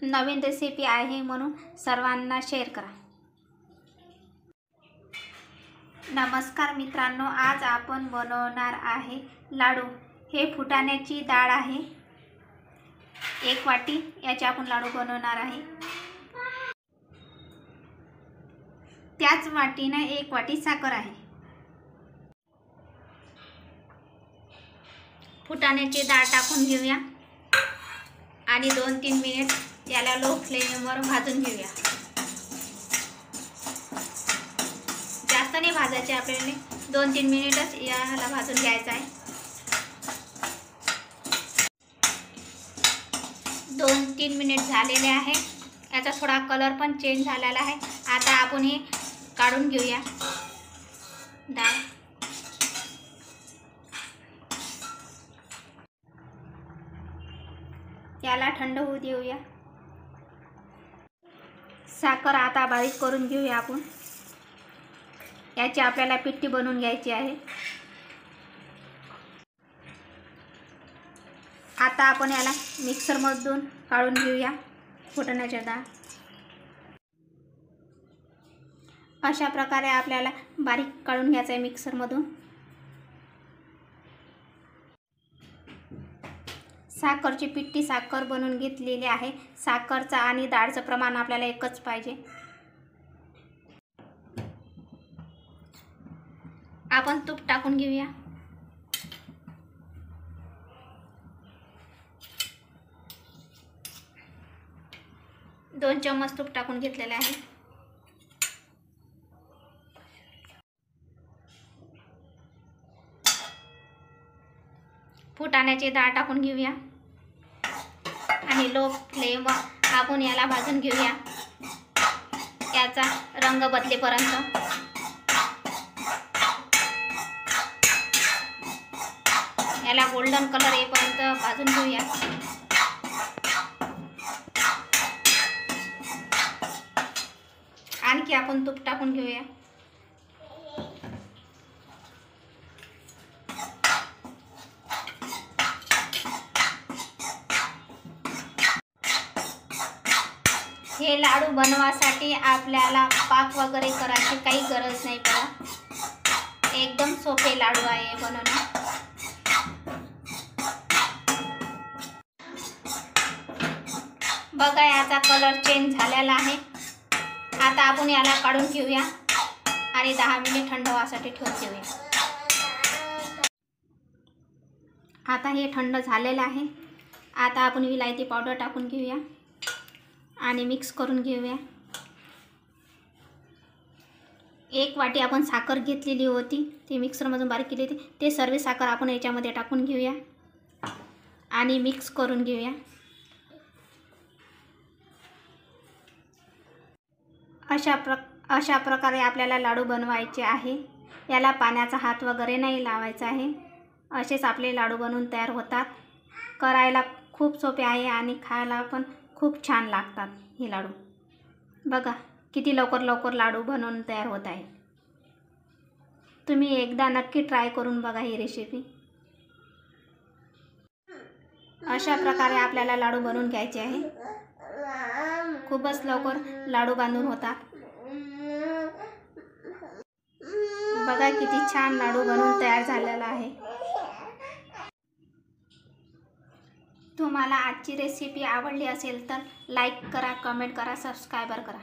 नवीन recipe आहे म्हणून सर्वांना शेअर करा। नमस्कार मित्रांनो, आज आपण बनवणार आहे लाडू। हे फुटाण्याची डाळ आहे, 1 वाटी याचे आपण लाडू बनवणार आहे। त्याच वाटीने 1 वाटी साखर आहे। फुटाण्याची डाळ टाकून घेऊया आणि 2-3 मिनिट याला लो फ्लेमवर भाजून घेऊया। जास्त नाही भाजायचे आपल्याला, 2-3 मिनिटच याला भाजून घ्यायचं आहे। 2-3 मिनिट झालेले आहे, याचा थोडा कलर पण चेंज झालेला आहे। आता आपण हे काढून घेऊया डाळ। याला थंड होऊ देऊया। साखर आता बारीक करून घेऊया आपण। याची आपल्याला पिठी बनवून घ्यायची आहे। आता आपण याला मिक्सरमधून काढून घेऊया फुटाण्याची डाळ। अशा प्रकारे आपल्याला बारीक काढून घ्यायचं आहे मिक्सरमधून। साखरची पिठी साखर बनवून घेतलेली आहे। साखरचं आणि डाळचं प्रमाण आपल्याला एकच पाहिजे। आपण तूप टाकून घेऊया। दोन चम्मच तूप टाकून घेतलेले आहे। फुटाण्याची डाळ टाकून घेऊया आणि लो फ्लेमवर आपण याला भाजून घेऊया, याचा रंग बदलेपर्यंत। याला गोल्डन कलर येईपर्यंत भाजून घेऊया। आणखी आपण तूप टाकून घेऊया। हे लाडू बनवासाठी आपल्याला पाक वगैरे करायची काही गरज नाही पडत। एकदम सोपे लाडू आहे बनवणे। बघा, याचा कलर चेंज झालेला आहे। आता आपण याला काढून घेऊया आणि 10 मिनिट थंड व्हायसाठी ठेवून देऊया। आता हे थंड झालेलं आहे। आता आपण विलायती पावडर टाकून घेऊया आणि मिक्स करून घेऊया। 1 वाटी आपण साखर घेतलेली होती, ती मिक्सरमधून बारीक केली होती, ते सर्व साखर आपण याच्यामध्ये टाकून घेऊया आणि मिक्स करून घेऊया। अशा प्रकारे आपल्याला लाडू बनवायचे आहे। याला पाण्याचा हात वगैरे नाही लावायचा आहे। असेच आपले लाडू बनवून तयार होतात। करायला खूप सोपे आहे आणि खायला पण खूप छान लागतात हे लाडू। बघा किती लवकर लाडू बनवून तयार होत आहे। तुम्ही एकदा नक्की ट्राय करून बघा ही रेसिपी। अशा प्रकारे आपल्याला लाडू बनवून घ्यायचे आहे। खूपच लवकर लाडू बांधून होतात। बघा किती छान लाडू बनवून तयार झालेला आहे। तुम्हाला आजची रेसिपी आवडली असेल तर लाईक करा, कमेंट करा, सबस्क्राइब करा।